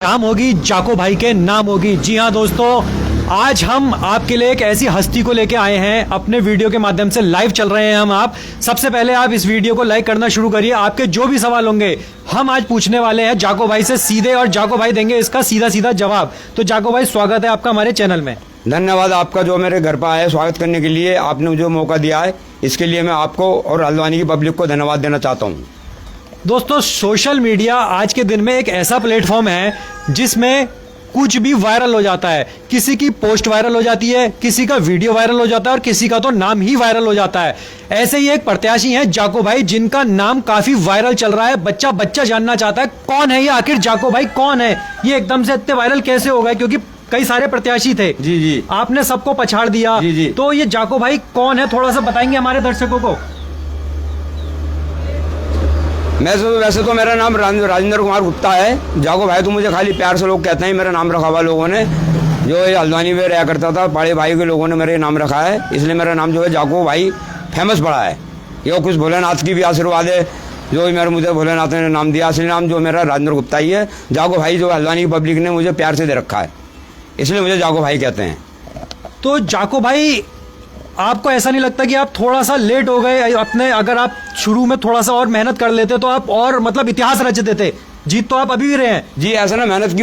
काम होगी जाको भाई के नाम होगी। जी हाँ दोस्तों, आज हम आपके लिए एक ऐसी हस्ती को लेके आए हैं, अपने वीडियो के माध्यम से लाइव चल रहे हैं हम। आप सबसे पहले आप इस वीडियो को लाइक करना शुरू करिए। आपके जो भी सवाल होंगे हम आज पूछने वाले हैं जाको भाई से सीधे, और जाको भाई देंगे इसका सीधा सीधा जवाब। तो जाको भाई, स्वागत है आपका हमारे चैनल में। धन्यवाद आपका, जो मेरे घर पर आए स्वागत करने के लिए आपने मुझे मौका दिया है, इसके लिए मैं आपको और हल्द्वानी की पब्लिक को धन्यवाद देना चाहता हूँ। दोस्तों, सोशल मीडिया आज के दिन में एक ऐसा प्लेटफॉर्म है जिसमें कुछ भी वायरल हो जाता है। किसी की पोस्ट वायरल हो जाती है, किसी का वीडियो वायरल हो जाता है, और किसी का तो नाम ही वायरल हो जाता है। ऐसे ही एक प्रत्याशी हैं जाको भाई, जिनका नाम काफी वायरल चल रहा है। बच्चा बच्चा जानना चाहता है कौन है ये, आखिर जाको भाई कौन है, ये एकदम से इतने वायरल कैसे हो गए? क्योंकि कई सारे प्रत्याशी थे। जी जी, आपने सबको पछाड़ दिया। जी जी। तो ये जाको भाई कौन है, थोड़ा सा बताएंगे हमारे दर्शकों को? वैसे तो मेरा नाम राजेंद्र कुमार गुप्ता है। जाको भाई तो मुझे खाली प्यार से लोग कहते हैं, मेरा नाम रखा हुआ लोगों ने, जो ये हल्द्वानी में रहा करता था, बड़े भाई के लोगों ने मेरे नाम रखा है, इसलिए मेरा नाम जो है जाको भाई फेमस पड़ा है। ये कुछ भोलेनाथ की भी आशीर्वाद है, जो मेरे मुझे भोलेनाथ ने नाम दिया। असली नाम जो मेरा राजेंद्र गुप्ता ही है। जाको भाई जो हल्द्वानी की पब्लिक ने मुझे प्यार से दे रखा है, इसलिए मुझे जाको भाई कहते हैं। तो जाको भाई, आपको ऐसा नहीं लगता कि आप थोड़ा सा लेट हो गए अपने? अगर आप शुरू में थोड़ा सा और मेहनत कर लेते तो आप और मतलब इतिहास रच देते। जीत तो आप अभी भी रहे हैं। जी, ऐसा ना, मेहनत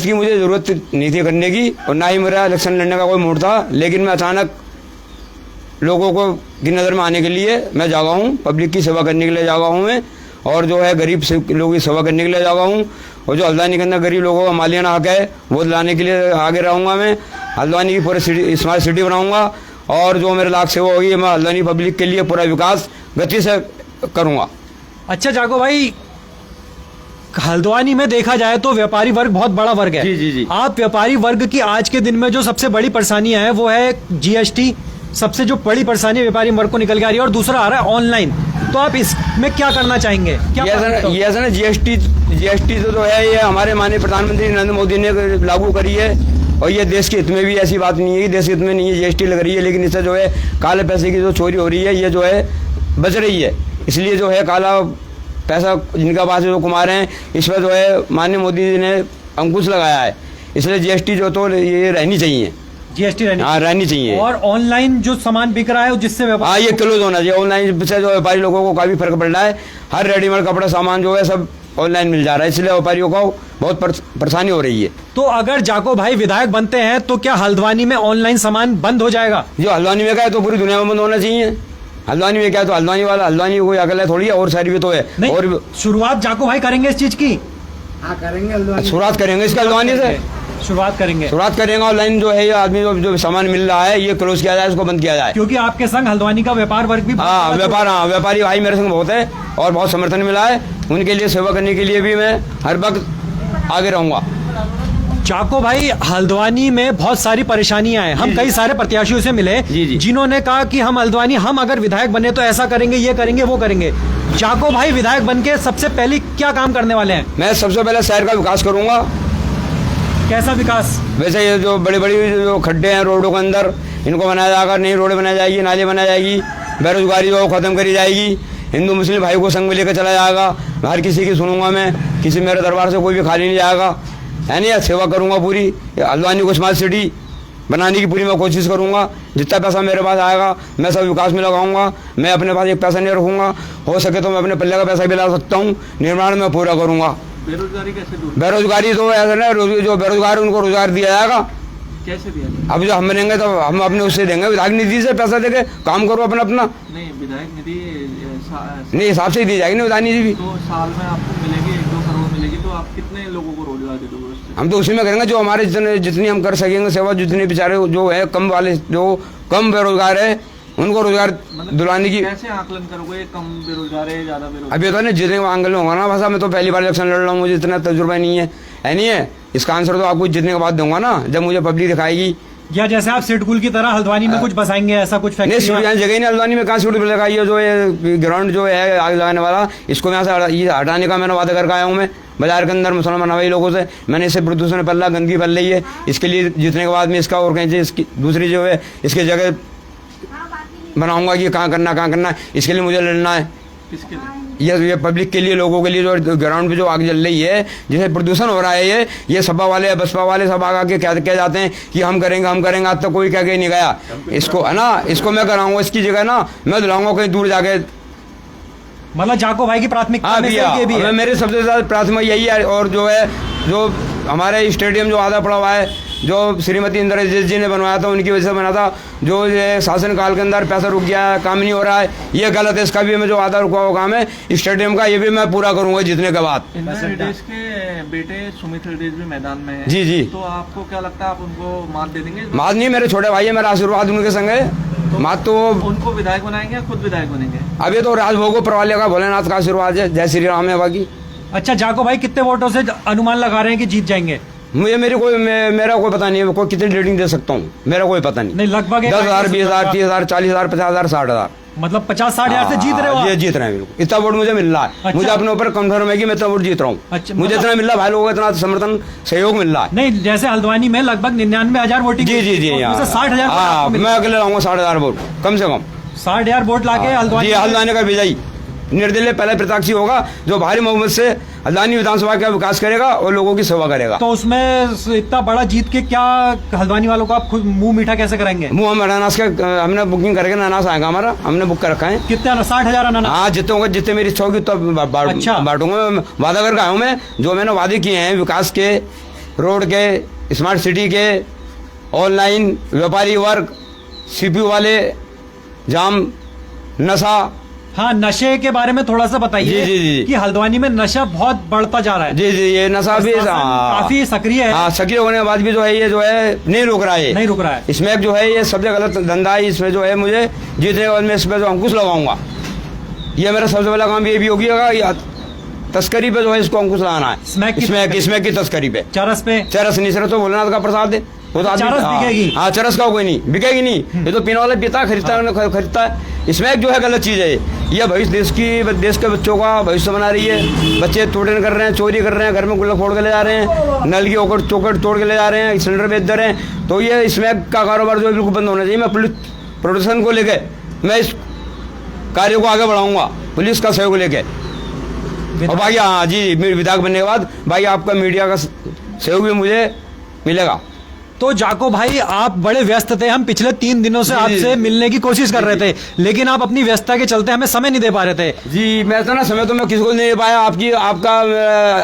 की मुझे जरूरत नहीं थी करने की, और ना ही मेरा इलेक्शन लड़ने का कोई मूड था। लेकिन मैं अचानक लोगों को की नज़र में आने के लिए मैं जागा हूँ, पब्लिक की सेवा करने के लिए जागा हूँ मैं, और जो है गरीब लोगों की सेवा करने के लिए जागा हूँ। और जो हल्द्वानी के अंदर गरीब लोगों का मालियाना हक है वो लाने के लिए आगे रहूँगा। मैं हल्द्वानी की पूरी सिटी स्मार्ट सिटी बनाऊँगा, और जो मेरे लाख सेवा होगी मैं हल्द्वानी पब्लिक के लिए पूरा विकास गति से करूँगा। अच्छा जाको भाई, हल्द्वानी में देखा जाए तो व्यापारी वर्ग बहुत बड़ा वर्ग है। जी जी जी। आप व्यापारी वर्ग की आज के दिन में जो सबसे बड़ी परेशानियां है वो है जीएसटी। सबसे जो बड़ी परेशानी व्यापारी वर्ग को निकल के आ रही है, और दूसरा आ रहा है ऑनलाइन। तो आप इसमें क्या करना चाहेंगे? क्या ये ऐसा ना, जीएसटी तो है, ये हमारे माननीय प्रधानमंत्री नरेंद्र मोदी ने लागू करी है, और ये देश के हित में भी, ऐसी बात नहीं है कि देश के हित में नहीं है जीएसटी लग रही है, लेकिन इससे जो है काले पैसे की जो चोरी हो रही है ये जो है बच रही है। इसलिए जो है काला पैसा जिनका पास जो कुमार हैं, इस पर जो है माननीय मोदी जी ने अंकुश लगाया है। इसलिए जीएसटी जो तो ये रहनी चाहिए, जीएसटी रहनी चाहिए। और ऑनलाइन जो सामान बिक रहा है जिससे हाँ, ये क्लोज होना चाहिए। ऑनलाइन से जो व्यापारी लोगों को काफ़ी फर्क पड़ रहा है। हर रेडीमेड कपड़ा सामान जो है सब ऑनलाइन मिल जा रहा है, इसलिए व्यापारियों को बहुत परेशानी हो रही है। तो अगर जाको भाई विधायक बनते हैं तो क्या हल्द्वानी में ऑनलाइन सामान बंद हो जाएगा? जो हल्द्वानी में क्या है तो पूरी दुनिया में बंद होना चाहिए। हल्द्वानी में क्या है तो हल्द्वानी कोई अकल है थोड़ी है, और सारी भी तो है। और शुरुआत जाको भाई करेंगे इस चीज की? हाँ करेंगे, शुरुआत करेंगे इसका हल्द्वानी से, शुरुआत करेंगे। ऑनलाइन जो है ये आदमी जो सामान मिल रहा है ये क्लोज किया जाए, इसको बंद किया जाए। क्योंकि आपके संग हल्द्वानी का व्यापार वर्ग भी व्यापारी भाई मेरे संग बहुत है, और बहुत समर्थन मिला है। उनके लिए सेवा करने के लिए भी मैं हर वक्त आगे रहूंगा। जाको भाई, हल्द्वानी में बहुत सारी परेशानियां हैं। हम कई सारे प्रत्याशियों से मिले जिन्होंने कहा कि हम हल्द्वानी, हम अगर विधायक बने तो ऐसा करेंगे, ये करेंगे, वो करेंगे। जाको भाई विधायक बन के सबसे पहले क्या काम करने वाले हैं? मैं सबसे पहले शहर का विकास करूंगा। कैसा विकास? वैसे ये जो बड़े बड़ी जो खड्डे हैं रोडों के अंदर, इनको बनाया जाएगा, नई रोडें बनाई जाएगी, नाली बनाई जाएगी, बेरोजगारी जो खत्म करी जाएगी, हिंदू मुस्लिम भाई को संग में लेकर चला जाएगा। हर किसी की सुनूंगा मैं, किसी मेरे दरबार से कोई भी खाली नहीं जाएगा, यानी सेवा करूंगा पूरी। हल्द्वानी को स्मार्ट सिटी बनाने की पूरी मैं कोशिश करूंगा। जितना पैसा मेरे पास आएगा मैं सब विकास में लगाऊंगा। मैं अपने पास एक पैसा नहीं रखूंगा, हो सके तो मैं अपने पल्ले का पैसा भी ला सकता हूँ। निर्माण में पूरा करूंगा। बेरोजगारी कैसे दूर? बेरोजगारी तो ऐसा ना, जो बेरोजगार है उनको रोजगार दिया जाएगा। कैसे दिया जाएगा? अब जो हम बनेंगे तो हम अपने उससे देंगे, विधायक निधि से पैसा देके काम करो अपना। नहीं, विधायक निधि नहीं, हिसाब से ही दी जाएगी ना विधायक निधि भी। तो साल में आपको मिलेगी 1-2 करोड़ मिलेगी, तो आप कितने लोगों को रोजगार दे दोगे उससे? हम तो उसी में करेंगे जो हमारे जितनी हम कर सकेंगे सेवा। जितने बेचारे जो है कम वाले, जो कम बेरोजगार है, उनको रोजगार दिलाने की। कैसे आकलन करोगे कम बेरोजगार है ज्यादा बेरोजगार? अभी तो ना जितने आंकलन होगा ना, बस मैं तो पहली बार इलेक्शन लड़ रहा हूँ, मुझे इतना तजुर्बा नहीं है, नहीं है। इसका आंसर तो आपको जितने के बाद दूंगा ना, जब मुझे पब्लिक दिखाएगी। या जैसे आप सिडकुल की तरह हल्द्वानी में कुछ बसाएंगे, ऐसा कुछ नहीं, जगह ही नहीं हल्द्वानी में, कहाँ सीट लगाई है? जो ये ग्राउंड जो है आग लगाने वाला, इसको यहाँ से हटाने का मैंने वादा करके आया हूँ मैं। बाजार के अंदर मुसलमान हवाई लोगों से मैंने इससे प्रदूषण फैल रहा, गंदगी फैल रही है, इसके लिए जितने के बाद में इसका और कहीं इसकी दूसरी जो है इसकी जगह बनाऊंगा कि कहाँ करना, इसके लिए मुझे लड़ना है। किसके लिए? ये पब्लिक के लिए, लोगों के लिए जो ग्राउंड पे जो आग जल रही है, जिससे प्रदूषण हो रहा है, ये सपा वाले बसपा वाले सब आगे के क्या जाते हैं कि हम करेंगे आज तक कोई कह के नहीं गया। इसको है ना, इसको मैं कराऊंगा, इसकी जगह ना मैं दिलाऊंगा कहीं दूर जाके। मतलब जाको भाई की प्राथमिकता हाँ में से भैया, ये भी है। मेरे सबसे ज्यादा प्राथमिकता यही है। और जो है, जो हमारे स्टेडियम जो आधा पड़ा हुआ है, जो श्रीमती इंदिरा जी ने बनवाया था, उनकी वजह से बना था, जो ये शासन काल के अंदर पैसा रुक गया है, काम नहीं हो रहा है, ये गलत है। इसका भी मैं जो आधा रुका हुआ काम है स्टेडियम का, ये भी मैं पूरा करूंगा जीतने के बाद। इंदिरा हृदय के बेटे सुमित हृदय भी मैदान में है। जी जी। तो आपको क्या लगता है, आप उनको मात दे देंगे? मात नहीं, मेरे छोटे भाई है, मेरा आशीर्वाद उनके संग है। मात तो उनको विधायक बनाएंगे या खुद विधायक बनेंगे? अभी तो राजभोग परवाले का भोलेनाथ का आशीर्वाद है, जय श्री राम है बाकी। अच्छा जाको भाई, कितने वोटों से अनुमान लगा रहे हैं कि जीत जाएंगे? मेरा कोई पता नहीं है, कोई कितनी रेटिंग दे सकता हूँ, मेरा कोई पता नहीं। नहीं, लगभग 10,000, 20,000, 30,000, 40,000, 50,000, 60,000। मतलब 50-60 हजार से जीत रहे हो आप? ये जीत रहे हैं बिल्कुल। इतना वोट मुझे मिल रहा है। अच्छा। मुझे अपने ऊपर कंफर्म है कि मैं इतना वोट जीत रहा हूँ। अच्छा, मुझे इतना मिल रहा है, भाई लोगों का इतना समर्थन सहयोग मिल रहा है। नहीं, जैसे हल्द्वानी में लगभग 99,000 वोटिंग। जी जी जी। 60,000। हाँ, मैं अकेले लाऊंगा 60,000 वोट कम से कम। 60,000 वोट लाके हल्द्वानी। जी, हल्द्वानी का विजयी निर्दलीय पहला प्रत्याशी होगा, जो भारी बहुमत से हल्द्वानी विधानसभा का विकास करेगा और लोगों की सेवा करेगा। तो उसमें इतना बड़ा जीत के क्या हल्द्वानी वालों को आप खुद मुंह मीठा कैसे कराएंगे? मुँह हम अनानास का हमने बुकिंग करके अनानास आएगा हमारा, हमने बुक कर रखा है। कितने? 60,000 अनानास? हाँ, जितने होंगे, जितने मेरी इच्छा होगी तो अच्छा। बांटूंगा। मैं वादा करके आया हूँ, मैं जो मैंने वादे किए हैं विकास के, रोड के, स्मार्ट सिटी के, ऑनलाइन व्यापारी वर्ग, सीपीयू वाले, जाम, नशा। हाँ, नशे के बारे में थोड़ा सा बताइए। जी, जी, जी। कि हल्द्वानी में नशा बहुत बढ़ता जा रहा है। जी जी, ये नशा भी काफी सक्रिय है। हाँ, सक्रिय होने के बाद भी जो है ये जो है नहीं रुक रहा है, नहीं रुक रहा है। इसमें जो है ये सबसे गलत धंधा है। इसमें जो है मुझे जीतने के बाद मैं इसमें जो अंकुश लगाऊंगा, ये मेरा सबसे बड़ा काम ये भी होगा। तस्करी पे जो है इसको अंकुश लगाना है। स्मैक की तस्करी पे, चरस पे। चरस नहीं, सर तो भोलेनाथ का प्रसाद है, वो तो आदमी। चरस बिकेगी? हाँ, चरस का कोई नहीं बिकेगी नहीं, ये तो पीने वाला पीता खरीदता है। इसमें जो है गलत चीज है ये भविष्य देश के बच्चों का भविष्य बना रही है। बच्चे तोड़न कर रहे हैं, चोरी कर रहे हैं, घर में गुल्लक फोड़ के ले जा रहे हैं, नल की ओकड़ चौकट तोड़ के ले जा रहे हैं, सिलेंडर बेच दे रहे हैं। तो ये स्मैक का कारोबार जो है बिल्कुल बंद होना चाहिए। मैं पुलिस प्रोटेक्शन को लेके मैं इस कार्य को आगे बढ़ाऊंगा, पुलिस का सहयोग लेके। और भाई हाँ जी, विधायक बनने के बाद भाई आपका मीडिया का सहयोग भी मुझे मिलेगा। तो जाको भाई, आप बड़े व्यस्त थे, हम पिछले 3 दिनों से आपसे मिलने की कोशिश कर रहे थे, लेकिन आप अपनी व्यस्तता के चलते हमें समय नहीं दे पा रहे थे। जी, मैं तो ना समय तो मैं किसी को नहीं दे पाया। आपका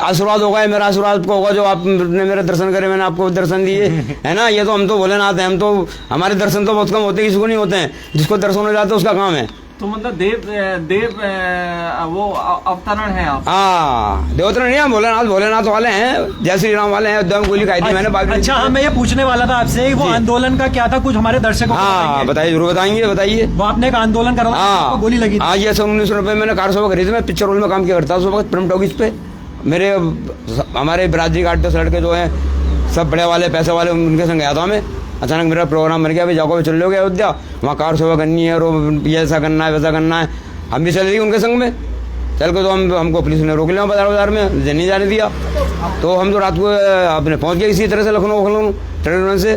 आशीर्वाद होगा, मेरा आशीर्वाद आपको होगा, जो आपने मेरे दर्शन करे, मैंने आपको दर्शन दिए है ना। ये तो हम तो भोलेनाथ हैं, हम तो, हमारे दर्शन तो बहुत कम होते हैं, किसी को नहीं होते हैं। जिसको दर्शन हो जाता है उसका काम है। तो मतलब देव वो अवतरण है आप? हाँ, देवतरण नहीं, हम भोलेनाथ वाले हैं, जय श्री राम वाले हैं। उद्यम गोली खाई थी मैंने बाकी। अच्छा, हाँ, मैं ये पूछने वाला था आपसे, वो आंदोलन का क्या था, कुछ हमारे दर्शकों को हाँ बताइए, जरूर बताइए। वो आपने एक आंदोलन करा था, हाँ, गोली लगी थी। हाँ, ये 1900 रुपये मैंने कार सोफा खरीदी। मैं पिक्चर रोल में काम किया करता उस वक्त प्रेम टॉकीज पे। मेरे हमारे बिरादरी के 8-10 लड़के जो हैं, सब बड़े वाले पैसे वाले, उनके संग गया था मैं। अचानक मेरा प्रोग्राम बन गया, भाई जाओ चल लोगे अयोध्या, वहाँ कार सेवा करनी है, और ये ऐसा करना है, वैसा करना है। हम भी चले गए उनके संग में, चल के तो हमको पुलिस ने रोक लिया बाजार में, नहीं जाने दिया। तो हम तो रात को अपने पहुँच गए इसी तरह से लखनऊ ट्रेन से।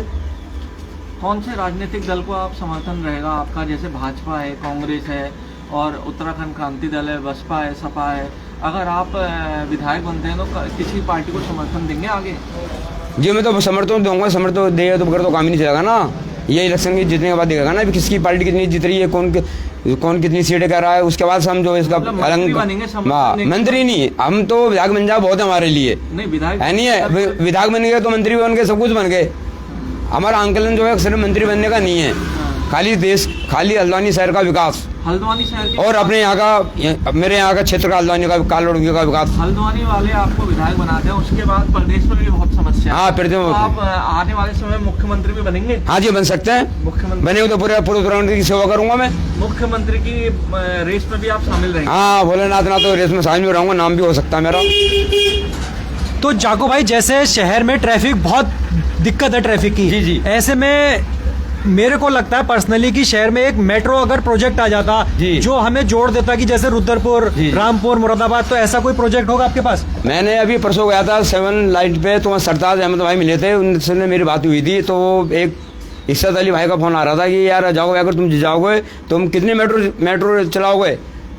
कौन से राजनीतिक दल को आप समर्थन रहेगा आपका? जैसे भाजपा है, कांग्रेस है, और उत्तराखंड क्रांति दल है, बसपा है, सपा है। अगर आप विधायक बनते हैं तो किसी पार्टी को समर्थन देंगे आगे? जी, मैं तो समर्थन दूंगा। समर्थन देगा तो बगैर तो काम ही नहीं चलेगा ना। ये इलेक्शन की जीतने के बाद देखेगा ना किसकी पार्टी कितनी जीत रही है, कौन कितनी सीटें कर रहा है, उसके बाद हम जो इसका मंत्री नहीं, हम तो विधायक बन जाए बहुत हमारे लिए। नहीं, विधायक है नहीं है, विधायक बन गए तो मंत्री बन गए, सब कुछ बन गए। हमारा आंकलन जो है सिर्फ मंत्री बनने का नहीं है, खाली हल्द्वानी शहर का विकास, हल्द्वानी शहर और अपने यहाँ का, मेरे यहाँ का क्षेत्र का, हल्द्वानी का, कालोड़गी का विकास। हल्द्वानी वाले आपको विधायक बनाते हैं, उसके बाद प्रदेश में भी बहुत समस्या है। हाँ, फिर तो आप आने वाले समय में मुख्यमंत्री भी बनेंगे? हाँ जी, बन सकते हैं। मुख्यमंत्री बनेंगे तो पूरे उत्तराखंड की सेवा करूंगा मैं। मुख्यमंत्री की रेस में भी आप शामिल रहेंगे? हाँ, भोलेनाथ ना तो रेस में शामिल भी रहूंगा, नाम भी हो सकता है मेरा। तो जाको भाई, जैसे शहर में ट्रैफिक, बहुत दिक्कत है ट्रैफिक की। जी। ऐसे में मेरे को लगता है पर्सनली कि शहर में एक मेट्रो अगर प्रोजेक्ट आ जाता जो हमें जोड़ देता, कि जैसे रुद्रपुर, रामपुर, मुरादाबाद, तो ऐसा कोई प्रोजेक्ट होगा आपके पास? मैंने अभी परसों गया था 7 लाइट पे, तो सरताज अहमद भाई मिले थे, उनसे मेरी बात हुई थी। तो एक इस्सत अली भाई का फोन आ रहा था कि यार जाओगे, अगर तुम जाओगे तुम कितनी मेट्रो चलाओगे?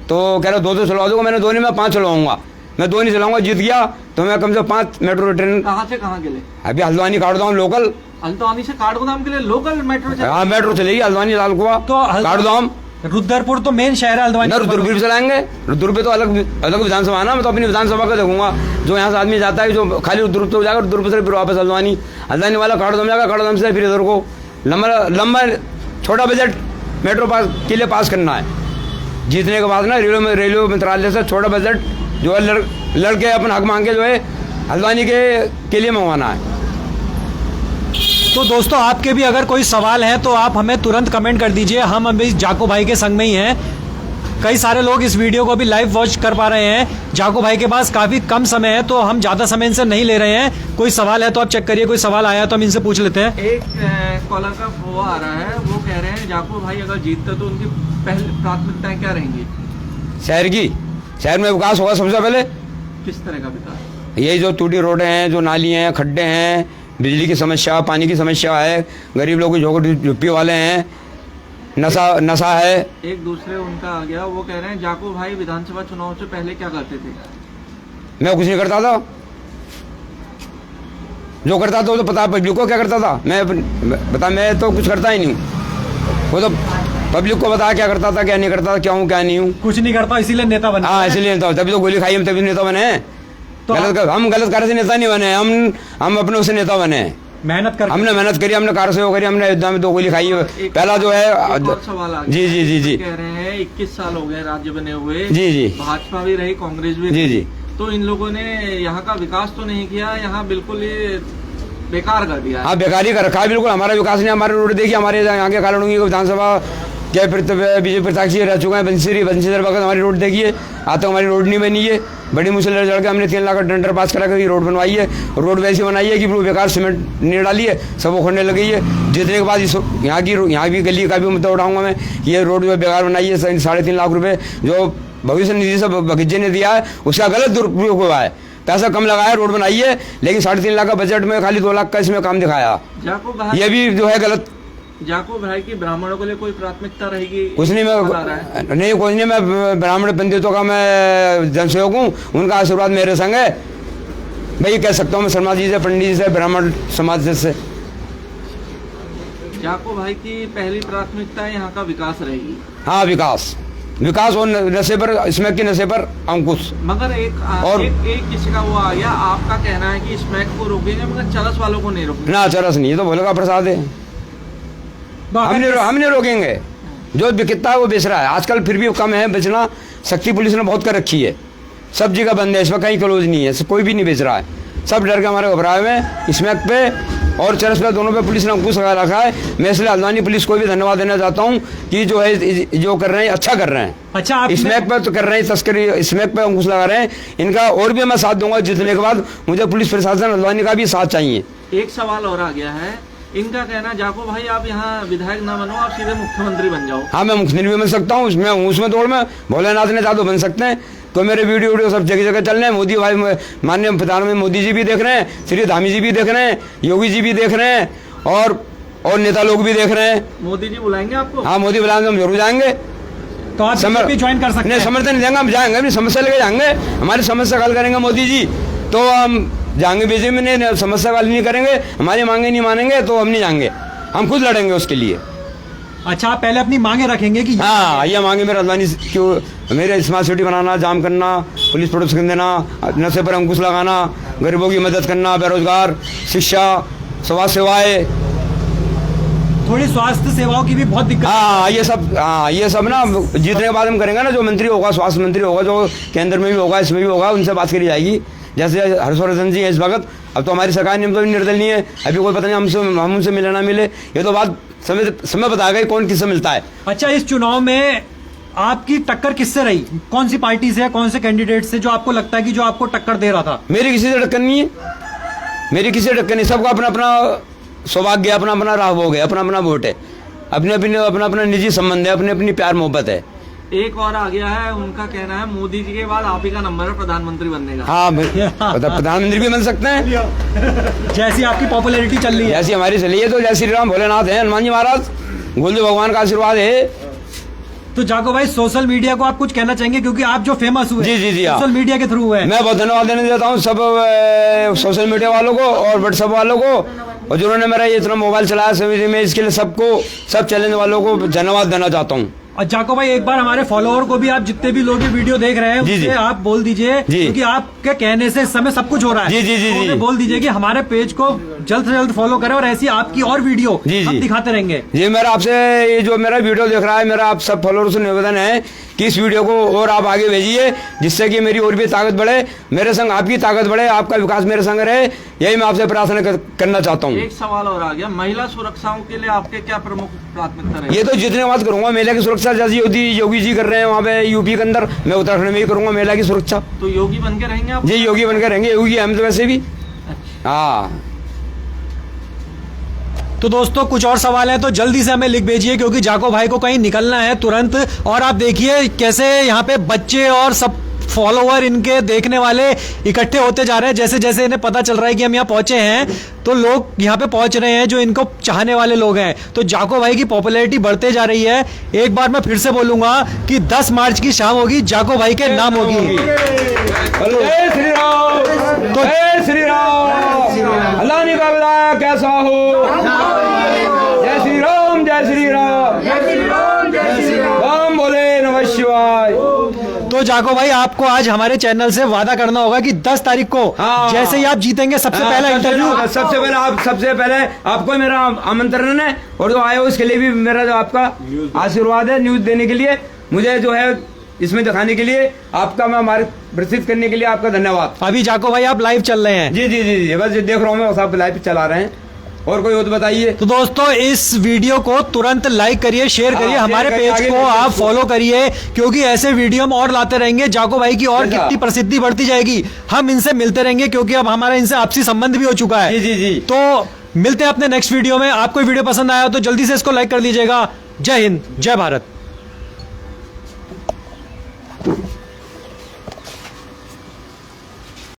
तो कह रहा 2 चलवा दूंगा, मैंने 2 नहीं, मैं 5 चलवाऊंगा, मैं 2 नहीं चलाऊंगा, जीत गया तो मैं कम से कम 5 मेट्रो ट्रेन। कहाँ से कहाँ के लिए? अभी हल्द्वानी काठगोदाम लोकल, हल्द्वानी से काठगोदाम के लिए लोकल मेट्रो? हाँ मेट्रो चलेगी हल्द्वानी लालकुआ तो काठगोदाम। रुद्रपुर तो मेन शहर है हल्द्वानी। ना रुद्रपुर भी चलाएंगे, रुद्रपुर पे तो अलग अलग विधानसभा है ना, मैं तो अपनी विधानसभा का देखूंगा। जो यहाँ से आदमी जाता है जो खाली रुद्रपुर जाएगा, रुद्रपुर से फिर वापस हल्द्वानी, हल्द्वानी वाला काठगोदाम जाएगा, काठगोदाम से फिर इधर को लंबा छोटा बजट मेट्रो पास के लिए पास करना है। जीतने के बाद ना रेलवे मंत्रालय से छोटा बजट जो है लड़के अपन हक मांग के जो है हल्द्वानी के लिए मंगवाना है। तो दोस्तों आपके भी अगर कोई सवाल है तो आप हमें तुरंत कमेंट कर दीजिए। हम अभी जाको भाई के संग में ही हैं। कई सारे लोग इस वीडियो को भी लाइव वॉच कर पा रहे हैं। जाको भाई के पास काफी कम समय है तो हम ज्यादा समय इनसे नहीं ले रहे हैं। कोई सवाल है तो आप चेक करिए, कोई सवाल आया तो हम इनसे पूछ लेते हैं। एक कॉलर का वो आ रहा है, वो कह रहे हैं जाको भाई अगर जीतते तो उनकी पहली प्राथमिकताएं क्या रहेंगी? शहर में विकास होगा सबसे पहले। किस तरह का विकास? यही जो टूटी रोडें हैं, जो नाली हैं, खड्डे हैं, बिजली की समस्या, पानी की समस्या है, गरीब लोगों की झुप्पी वाले हैं, नशा है। एक दूसरे उनका आ गया, वो कह रहे हैं जाको भाई विधानसभा चुनाव से पहले क्या करते थे? मैं कुछ नहीं करता था, जो करता था वो तो पता पब्लिक को क्या करता था। मैं तो कुछ करता ही नहीं, वो तो पब्लिक को बता क्या करता था क्या नहीं करता था, क्या हूँ क्या नहीं हूँ। कुछ नहीं करता इसीलिए नेता बना। हाँ इसलिए नेता, तभी तो गोली खाई हम, तभी नेता बने हैं। तो हम गलत कार्य से नेता नहीं बने, हम अपने उसे नेता बने। मेहनत कर, हमने मेहनत करी, हमने कार्य सेवा करी, हमने अयोध्या में 2 गोली खाई है। पहला जो है सवाल आ जी जी जी जी कह रहे हैं 21 साल हो गए राज्य बने हुए, जी जी, भाजपा भी रही कांग्रेस भी जी जी, तो इन लोगों ने यहाँ का विकास तो नहीं किया, यहाँ बिल्कुल ही बेकार कर दिया। हाँ बेकारी कर रखा है बिल्कुल। हमारा विकास नहीं, हमारे रोड देखिए, हमारे यहाँ के कालोनी को विधानसभा क्या बीजेपी प्रत्याशी रह चुके हैं, बंसीधर भगत, हमारी रोड देखिए, आज तक हमारी रोड नहीं बनी है। बड़ी मुश्किल लड़ के हमने 3 लाख का टेंडर पास करा कर रोड बनवाई है। रोड वैसी बनाई है कि वो बेकार सीमेंट नहीं डाली है, सब उखड़ने लगी है। जीतने के बाद यहाँ भी गली का भी मुद्दा उठाऊंगा मैं, ये रोड जो बेकार बनाई है, 3.5 लाख रुपए जो भविष्य निधि से भगीजे ने दिया है उसका गलत दुरुपयोग हुआ है। पैसा कम लगाया, रोड बनाई है, लेकिन 3.5 लाख का बजट में खाली 2 लाख का इसमें काम दिखाया। ये भी जो है गलत। जाको भाई की ब्राह्मणों के लिए कोई प्राथमिकता रहेगी? कुछ नहीं, मैं कुछ नहीं, मैं ब्राह्मण पंडितों का मैं जनसेवक हूँ, उनका आशीर्वाद मेरे संग है। भाई कह सकता हूँ मैं शर्मा जी से, पंडित जी से, ब्राह्मण समाज से। जाको भाई की पहली प्राथमिकता यहाँ का विकास रहेगी। हाँ विकास और नशे पर, स्मैक के नशे पर अंकुश। मगर एक किसी का वो आ गया, आपका कहना है कि स्मैक को रोकेंगे मगर चरस वालों को नहीं रोकेंगे। ना चरस नहीं, ये तो भोले का प्रसाद है, हम नहीं रोकेंगे। जो बिकता है वो बेच रहा है आजकल, फिर भी कम है बेचना। सख्ती पुलिस ने बहुत कर रखी है, सब जगह बंद है, इसमें कहीं क्लोज नहीं है, कोई भी नहीं बेच रहा है, सब डर के हमारे घबराए हुए हैं। स्मैक पे और चरस पे दोनों पे पुलिस ने अंकुश लगा रखा है। मैं इसलिए हल्द्वानी पुलिस को भी धन्यवाद देना चाहता हूँ कि जो है जो कर रहे हैं अच्छा कर रहे हैं। अच्छा स्मैक पे तो कर रहे हैं तस्करी, स्मैक पे अंकुश लगा रहे हैं। इनका और भी मैं साथ दूंगा जीतने के बाद। मुझे पुलिस प्रशासन हल्द्वानी का भी साथ चाहिए। एक सवाल और आ गया है, इनका कहना जाको भाई आप यहाँ विधायक ना बनो, आप सीधे मुख्यमंत्री बन जाओ। हाँ मैं मुख्यमंत्री भी बन सकता हूँ, मैं हूँ उसमें दौड़ में। भोलेनाथ ने चाह तो बन सकते हैं, तो मेरे वीडियो सब जगह जगह चल रहे हैं। मोदी भाई, माननीय प्रधानमंत्री मोदी जी भी देख रहे हैं, श्री धामी जी भी देख रहे हैं, योगी जी भी देख रहे हैं, और नेता लोग भी देख रहे हैं। मोदी जी बुलाएंगे आपको? हाँ मोदी बुलाएंगे, हम जरूर जाएंगे। तो आप भी ज्वाइन कर सकते हैं। समर्थन देंगे, हम जाएंगे, अपनी समस्या लेके जाएंगे, हमारी समस्या हल करेंगे मोदी जी, तो हम जाएंगे। बीजेपी में समस्या हल नहीं करेंगे, हमारी मांगे नहीं मानेंगे तो हम नहीं जाएंगे, हम खुद लड़ेंगे उसके लिए। अच्छा आप पहले अपनी मांगे रखेंगे कि? हाँ ये मांगे मेरे हल्द्वानी क्यों, मेरे स्मार्ट सिटी बनाना, जाम करना, पुलिस प्रोटेक्शन देना, नशे पर अंकुश लगाना, गरीबों की मदद करना, बेरोजगार, शिक्षा, समाज सेवाएं, थोड़ी स्वास्थ्य सेवाओं की भी बहुत दिक्कत। हाँ ये सब ना जीतने के बाद हम करेंगे ना। जो मंत्री होगा, स्वास्थ्य मंत्री होगा, जो केंद्र में भी होगा, इसमें भी होगा, उनसे बात करी जाएगी। जैसे हर्षवर्धन जी है इस वक्त, अब तो हमारी सरकार ने तो निर्दलीय है, अभी कोई पता नहीं हम उनसे मिले ना मिले, ये तो बात समय बताएगा कौन किससे मिलता है। अच्छा इस चुनाव में आपकी टक्कर किससे रही? कौन सी पार्टी से, कौन से कैंडिडेट से जो आपको लगता है कि जो आपको टक्कर दे रहा था? मेरी किसी से टक्कर नहीं है, मेरी किसी से टक्कर नहीं। सबका अपना अपना सौभाग्य, अपना अपना राह हो गया, अपना अपना वोट है, अपने अपना अपना निजी संबंध है, अपनी अपनी प्यार मोहब्बत है। एक और आ गया है, उनका कहना है मोदी जी के बाद आप ही का नंबर है प्रधानमंत्री बनने का। हाँ प्रधानमंत्री भी बन सकते हैं, जैसी आपकी पॉपुलैरिटी चल रही है, जैसी हमारी चली है। तो जय श्री राम, भोलेनाथ है, हनुमान जी महाराज, गोलदेव भगवान का आशीर्वाद है। तो जाको भाई सोशल मीडिया को आप कुछ कहना चाहेंगे क्योंकि आप जो फेमस हुए जी, जी, जी, हाँ। सोशल मीडिया के थ्रू हुए। मैं बहुत धन्यवाद देना चाहता हूँ सब सोशल मीडिया वालों को और व्हाट्सएप वालों को, और जिन्होंने मेरा ये इतना मोबाइल चलाया सभी में, इसके लिए सबको, सब चैलेंज वालों को धन्यवाद देना चाहता हूँ। और जाको भाई एक बार हमारे फॉलोअर को भी, आप जितने भी लोग ये वीडियो देख रहे हैं जी, उससे जी। आप बोल दीजिए, जी। क्योंकि आपके कहने से इस समय सब कुछ हो रहा है। जी, जी, जी, तो जी। उन्हें बोल दीजिए कि हमारे पेज को जल्द से जल्द फॉलो करें और ऐसी आपकी और वीडियो जी, हम जी। दिखाते रहेंगे। ये मेरा आपसे, ये जो मेरा वीडियो देख रहा है, मेरा आप सब फॉलोअर्स से निवेदन है कि इस वीडियो को और आप आगे भेजिए, जिससे कि मेरी और भी ताकत बढ़े, मेरे संग आपकी ताकत बढ़े, आपका विकास मेरे संग रहे, यही मैं आपसे प्रार्थना करना चाहता हूँ। एक सवाल और आ गया, महिला सुरक्षाओं के लिए आपके क्या प्रमुख प्राथमिकता रहेगी? ये तो जितने बात करूंगा महिला की सुरक्षा, जैसी योगी जी कर रहे हैं वहाँ पे यूपी के अंदर, मैं उत्तराखंड में भी करूंगा महिला की सुरक्षा। तो योगी बन के रहेंगे आप? जी योगी बनकर रहेंगे, योगी हम तो वैसे भी। हाँ तो दोस्तों कुछ और सवाल है तो जल्दी से हमें लिख भेजिए, क्योंकि जाको भाई को कहीं निकलना है तुरंत। और आप देखिए कैसे यहाँ पे बच्चे और सब फॉलोवर, इनके देखने वाले इकट्ठे होते जा रहे हैं। जैसे जैसे इन्हें पता चल रहा है कि हम यहाँ पहुंचे हैं, तो लोग यहाँ पे पहुंच रहे हैं जो इनको चाहने वाले लोग हैं। तो जाको भाई की पॉपुलैरिटी बढ़ते जा रही है। एक बार मैं फिर से बोलूंगा कि 10 मार्च की शाम होगी, जाको भाई के नाम होगी। जय श्री राम, जय श्री राम, अल्लाह ने कहा कैसा हो। जय श्री राम, जय श्री राम, राम बोले नमः शिवाय। तो जाको भाई आपको आज हमारे चैनल से वादा करना होगा कि 10 तारीख को हाँ। जैसे ही आप जीतेंगे सबसे पहला इंटरव्यू, सबसे पहले आपको मेरा आमंत्रण है, और जो आए हो उसके लिए भी मेरा जो आपका आशीर्वाद है, न्यूज देने के लिए, मुझे जो है इसमें दिखाने के लिए, आपका मैं मार्गदर्शित करने के लिए आपका धन्यवाद। अभी जाको भाई आप लाइव चल रहे हैं? जी जी जी जी, बस देख रहा हूँ मैं, आप लाइव चला रहे हैं। और कोई हो तो बताइए। तो दोस्तों इस वीडियो को तुरंत लाइक करिए, शेयर करिए, हाँ, हमारे शेयर करिए, पेज आगे को बढ़िए आप इसको। फॉलो करिए, क्योंकि ऐसे वीडियो हम और लाते रहेंगे। जाको भाई की और अच्छा। कितनी प्रसिद्धि बढ़ती जाएगी, हम इनसे मिलते रहेंगे, क्योंकि अब हमारा इनसे आपसी संबंध भी हो चुका है। जी जी जी। तो मिलते हैं अपने नेक्स्ट वीडियो में। आपको वीडियो पसंद आया हो तो जल्दी से इसको लाइक कर दीजिएगा। जय हिंद, जय भारत।